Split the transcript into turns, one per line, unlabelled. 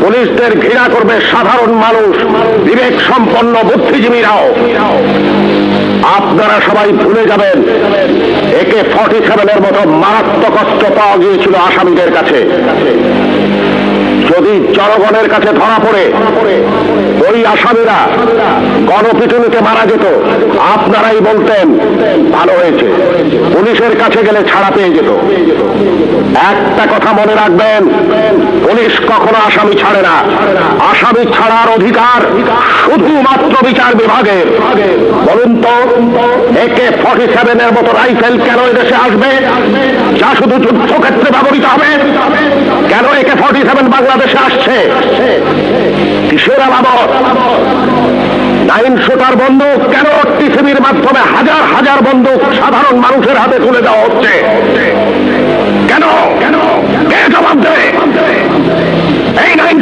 পুলিশদের ঘৃণা করবে সাধারণ মানুষ, বিবেক সম্পন্ন বুদ্ধিজীবীরাও। আপনারা সবাই ভুলে যাবেন AK-47 মতো মারাত্মক অস্ত্র পাওয়া গিয়েছিল আসামিদের কাছে। যদি জনগণের কাছে ধরা পড়ে ওই আসামিরা গণপিটুনিতে মারা যেত, আপনারাই বলতেন ভালো হয়েছে, পুলিশের কাছে গেলে ছাড়া পেয়ে যেত। একটা কথা মনে রাখবেন, পুলিশ কখনো আসামি ছাড়ে না। আসামি ছাড়ার অধিকার শুধুমাত্র বিচার বিভাগের। বলুন তো, AK-47 মতো রাইফেল কেন এদেশে আসবে, যা শুধু যুদ্ধক্ষেত্রে ব্যবহৃত হবে? কেন AK-47 বাংলাদেশে আসছে? কিসের আলামত? 9 শুটার বন্দুক কেন টিসিবির মাধ্যমে হাজার হাজার বন্দুক সাধারণ মানুষের হাতে তুলে দেওয়া হচ্ছে? কেন? কে জবাব দেবে? এই 9